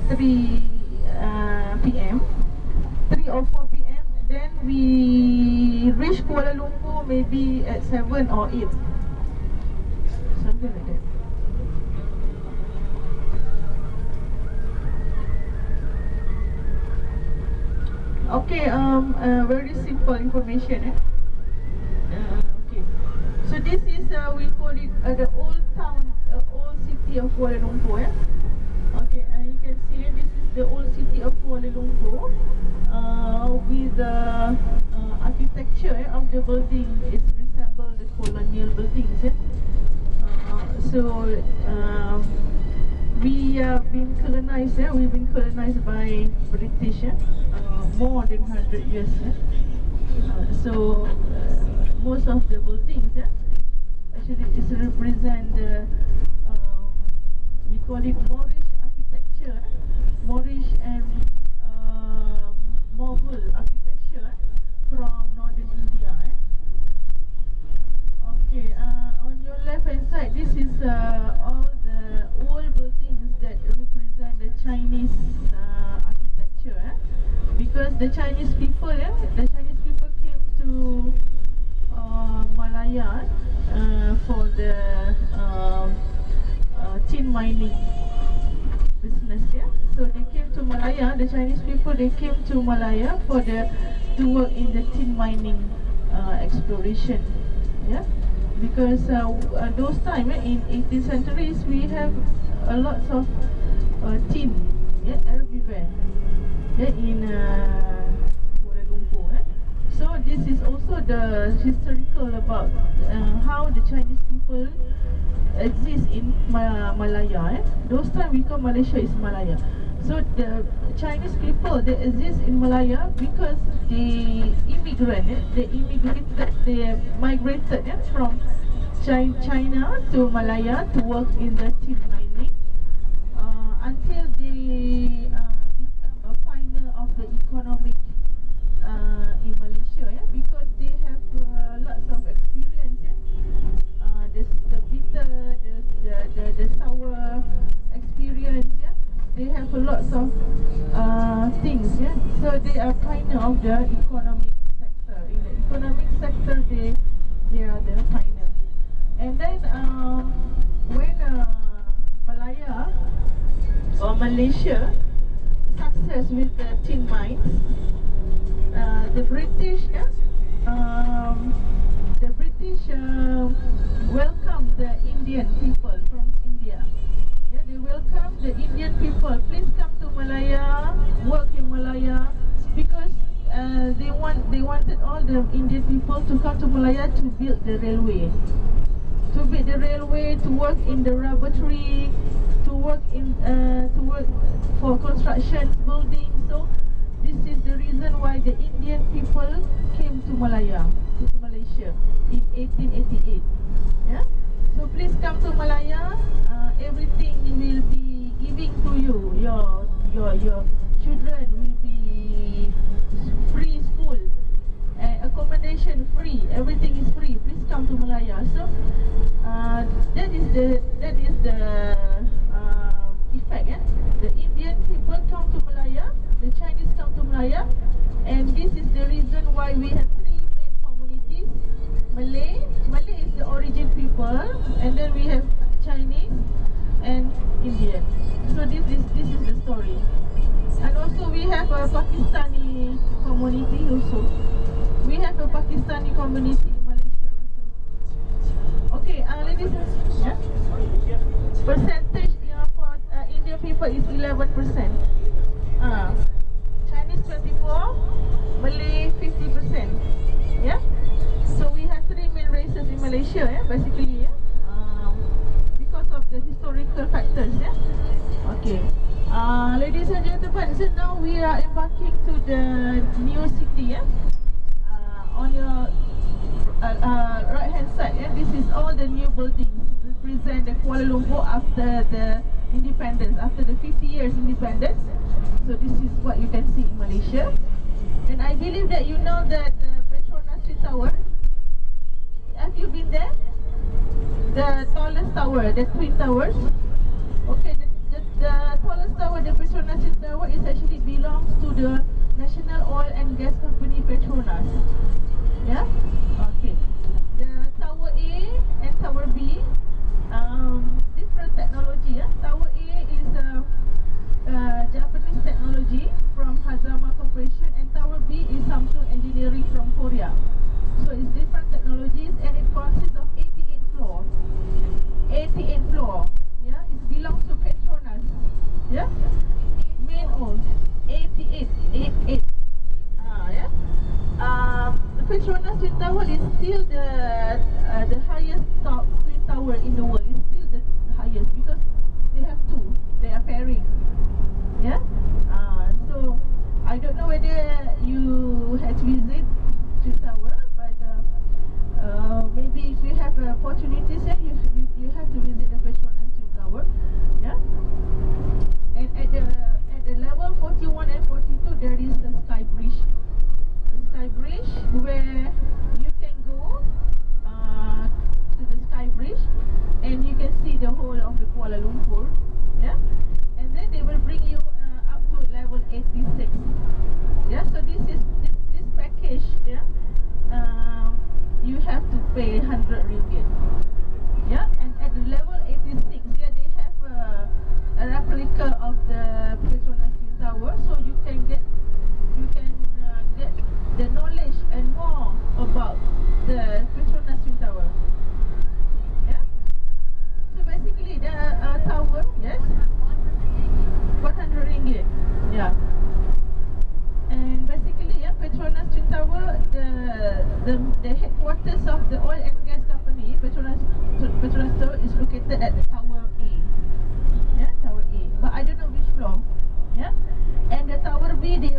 3 p.m., 3 or 4 p.m. Then we reach Kuala Lumpur maybe at 7 or 8, something like that. Okay, very simple information. Okay, so this is we call it the old town, old city of Kuala Lumpur. Okay, you can see this is the old city of Kuala Lumpur with the architecture of the building. It resembles the colonial buildings. So we have been colonized. We've been colonized by British. More than 100 years. So most of the buildings actually is represent the we call it Moorish architecture, Moorish and Mughal architecture from northern India. Okay, on your left hand side, this is all the old buildings that represent the Chinese architecture. Because the Chinese people, came to Malaya for the tin mining business. So they came to Malaya. The Chinese people, they came to Malaya for to work in the tin mining exploration. Because those time in 18th centuries we have a lot of tin everywhere. In Kuala Lumpur. So this is also the historical about how the Chinese people exist in Malaya. Those time we call Malaysia is Malaya. So the Chinese people, they exist in Malaya because they migrated from China to Malaya to work in the tin mining until they of the economic in Malaysia, because they have lots of experience. The bitter, the sour experience. They have lots of things. So they are pioneer of the economic sector. In the economic sector, they are the pioneer. And then when Malaya or Malaysia success with the tin mines, the British welcome the Indian people from India. They welcome the Indian people. Please come to Malaya, work in Malaya, because they wanted all the Indian people to come to Malaya to build the railway, to work in the rubber tree, to work for construction building. So this is the reason why the Indian people came to Malaysia in 1888. So please come to Malaya. Everything will be giving to you. Your children will be free school, accommodation free. Everything is free. Please come to Malaya. So that is the effect. The Indian people come to Malaya, the Chinese come to Malaya, and this is the reason why we have three main communities. Malay is the origin people, and then we have Chinese and Indian. So this is the story. And also we have a Pakistani community also. We have a Pakistani community in Malaysia also. Okay, ladies and percentage for Indian people is 11%. Chinese 24%, Malay 50%. So we have three main races in Malaysia, basically, because of the historical factors. Okay, ladies and gentlemen, so now we are embarking to the new city. On your right hand side, this is all the new buildings represent the Kuala Lumpur after the independence, after the 50 years independence. So this is what you can see in Malaysia. And I believe that you know that the Petronas Tower. Have you been there? The tallest tower, the twin towers. Okay, the tallest tower, the Petronas replica of the Petronas Twin Tower, so you can get the knowledge and more about the Petronas Twin Tower. Yeah. So basically, the tower, yes, 100 ringgit. Yeah. And basically, yeah, Petronas Twin Tower, the headquarters of the oil and gas company, Petronas Tower, is located at the Tower A. Yeah, Tower A. But I don't know which floor. Yeah. And the Tower B, they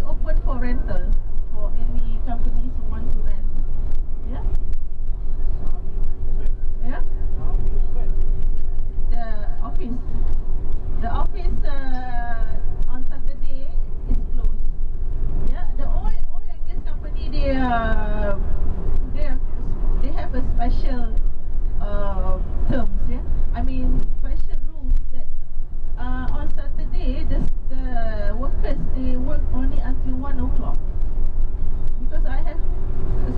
open for rental for any companies who want to rent. Yeah. Yeah. The office on Saturday is closed. Yeah, the oil and gas company, they have a special terms. Yeah, I mean special rules that on Saturday the workers, they work only until 1 o'clock. Because I have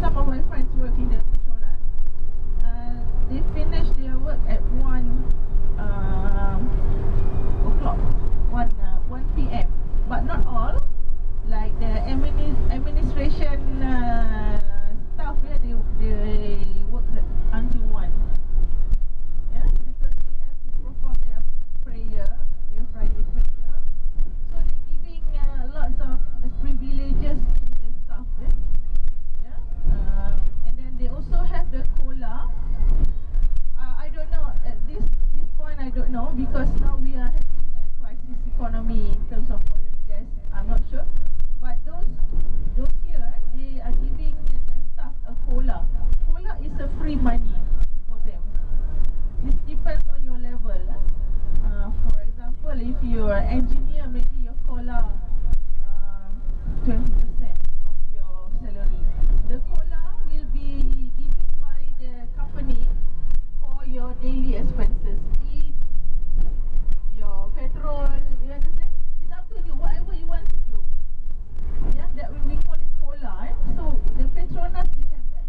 some of my friends work in the Petronas. They finish their work at 1 o'clock, 1 p.m. But not all. Like the administration staff, yeah, they work until 1. Yeah, because they have to perform their prayer, their Friday prayer. So they're giving lots of privileges to the staff. Yeah. And then they also have the cola. I don't know at this point. I don't know, because now we are having a crisis economy in terms of oil and gas. I'm not sure, but those here, they are giving the staff a cola. Cola is a free money for them. It depends on your level. For example, if you are an engineer, maybe your cola 20% of your salary. The cola will be given by the company for your daily expenses. Eat, your petrol, you understand? It's up to you, whatever you want to do. Yeah, that we call it cola. So the Petronas, they have that.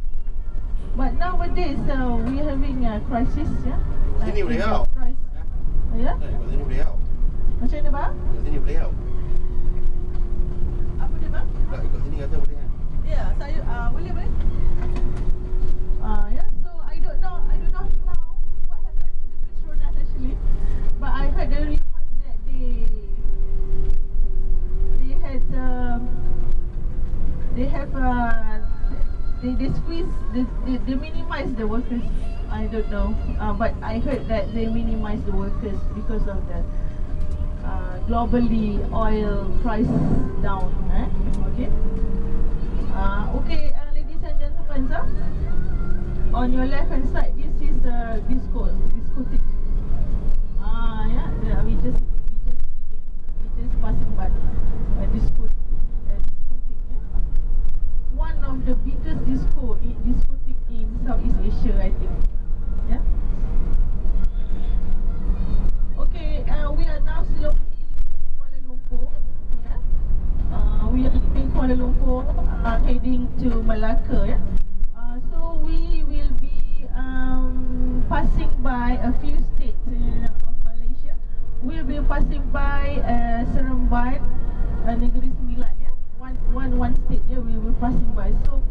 But nowadays, we are having a crisis. Yeah. Sini boleh tau. Ya? Kat sini boleh tau. Macam mana bang? Kat sini boleh tau. Apa dia bang? Tak, kat sini kata boleh kan? Ya, saya boleh. Yeah. So I don't know now what happened to the Petronas actually. But I heard the rumors that they squeeze, they minimize the workers. I don't know, but I heard that they minimize the workers because of the globally oil price down. Okay. Okay, ladies and gentlemen, sir. On your left hand side, this is a discotheque. Yeah, we just passing by a discotheque. One of the biggest discotheque in Southeast Asia, I think. Yeah. Okay, we are now slowly leaving Kuala Lumpur. Yeah. We are leaving Kuala Lumpur, heading to Malacca. Yeah. So we will be passing by a few states of Malaysia. We'll be passing by Seremban, Negeri Sembilan. Yeah. One state, yeah, we will passing by. So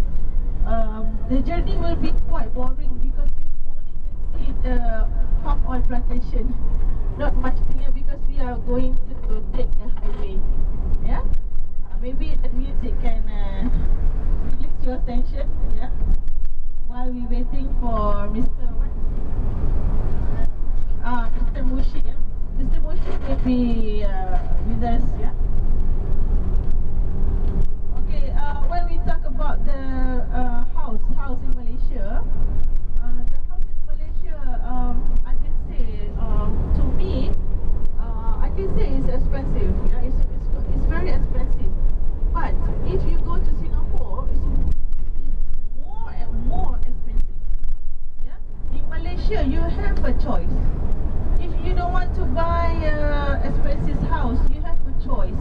the journey will be quite boring because you only can see the palm oil plantation. Not much clear because we are going to take the highway. Yeah, maybe the music can release your attention. Yeah, while we waiting for Mr. What? Mr. Mushi. Yeah? Mr. Mushi will be with us. Yeah. When we talk about the house in Malaysia, the house in Malaysia, I can say, to me, I can say it's expensive. Yeah, it's very expensive. But if you go to Singapore, it's more and more expensive. Yeah, in Malaysia you have a choice. If you don't want to buy a expensive house, you have a choice.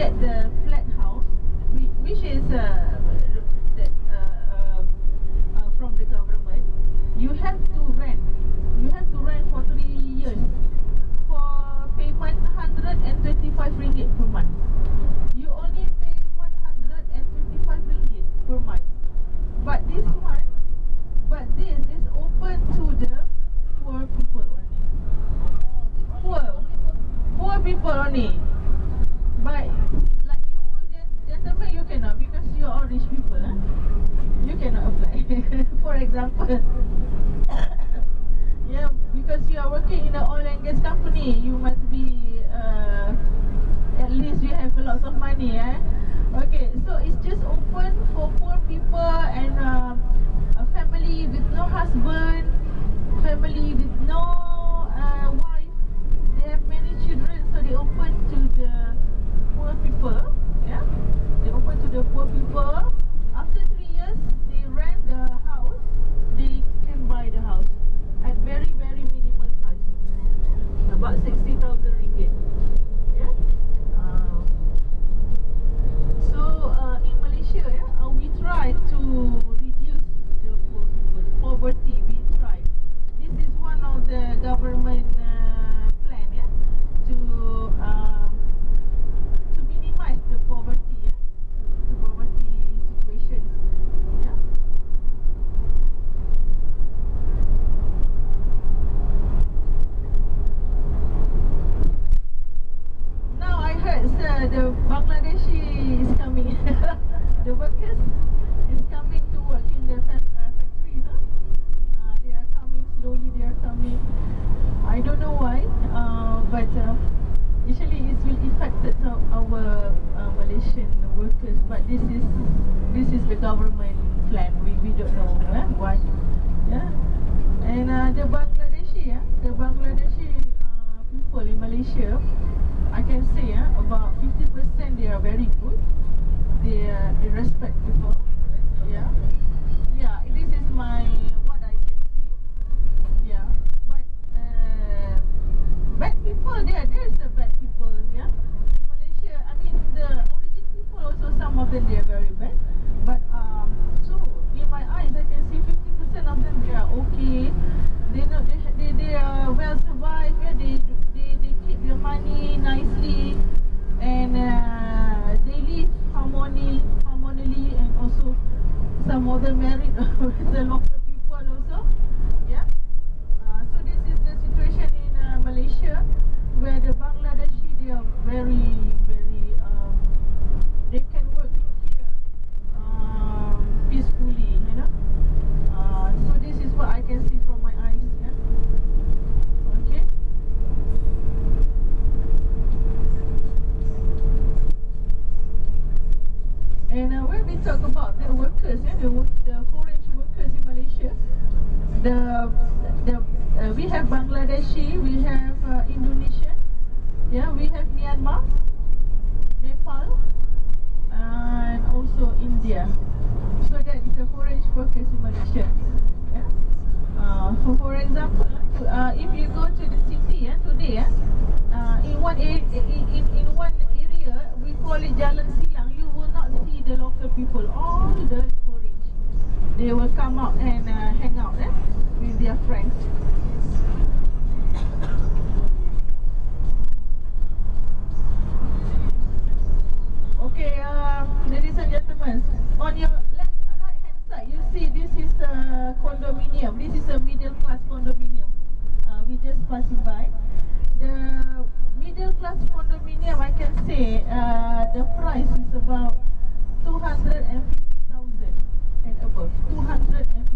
get the flat house, which is from the government, you have to rent. You have to rent for 3 years for payment 125 ringgit per month. You only pay 125 ringgit per month. But this is open to the poor people only. Poor people only. But like you gentlemen, you cannot, because you are all rich people, huh? You cannot apply. For example, yeah, because you are working in the oil and gas company, you must be at least you have a lot of money, eh? Okay, so it's just open for poor people and a family with no husband, family with no wife. They have many children, so they open to the poor people. Yeah, they open to the poor people. After 3 years, they rent the house. They can buy the house at very minimal price, about 60,000 ringgit. Yeah. So in Malaysia, yeah, we try to reduce the poor people, the poverty. We try. This is one of the government plan, yeah, to minimize the poverty, yeah, the poverty situations, yeah. Now I heard the Bangladeshi is coming. The workers is coming to work in the factories. They are coming slowly. They are coming. I don't know why, but usually it will affect our Malaysian workers. But this is the government plan. We don't know why. Yeah, and the Bangladeshi people in Malaysia, I can say about 50% they are very good. They respect people. Yeah, yeah. This is what I can see. Yeah, but bad people there's a bad people. Yeah, in Malaysia, I mean the origin people also, some of them they are very bad. But so in my eyes I can see 50% of them they are okay. They know they are well survived. Yeah, they keep their money nicely, and they live harmoniously, and also some of them married with the local people also. Yeah. So this is the situation in Malaysia, where the Bangladeshi they are very they can work here peacefully, you know. So this is what I can see from my eyes. Yeah. Okay. And when we talk about the workers, the foreign workers in Malaysia, we have Bangladeshi, we have Indonesia, yeah, we have Myanmar, Nepal, and also India. So that is the foreign workers in Malaysia. Yeah. So for example, if you go to the city today, in one area, we call it Jalan Silang, you will not see the local people. All the foreign, they will come out and hang out with their friends. Okay, ladies and gentlemen, on your right hand side, you see this is a condominium. This is a middle class condominium. We just passing by. The middle class condominium, I can say the price is about 250,000 and above. 250,000.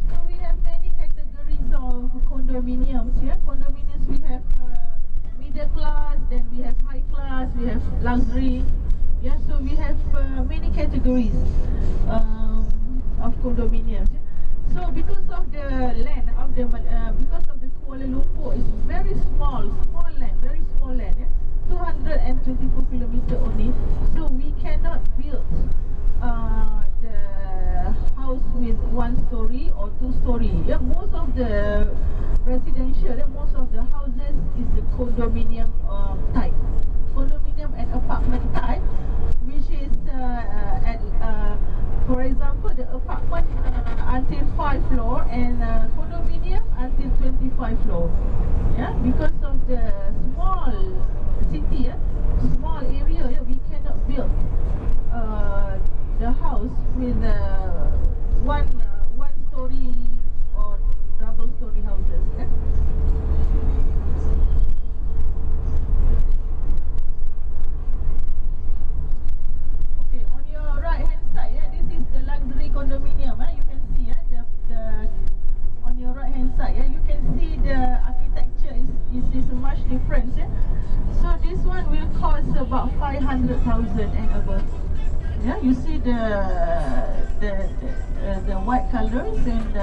So we have many categories of condominiums. Yeah, condominiums we have middle class, then we have high class, we have luxury. Yeah, so we have many categories of condominiums. Yeah? So because of the land of because of the Kuala Lumpur is very small land, very small land. Yeah? 224 kilometer only. So we cannot build the house with 1 story or 2 story. Yeah, most of the residential, most of the houses is the condominium type. Condominium condominium and apartment type, which is for example, the apartment until 5 floor and condominium until 25 floor. Yeah, because of the small city, small area, we cannot build the house with one story or double story houses. Okay, on your right hand side, this is the luxury condominium. You can see the on your right hand side, you can see the architecture is much different. So this one will cost about 500,000 and above. Yeah, you see the white colors and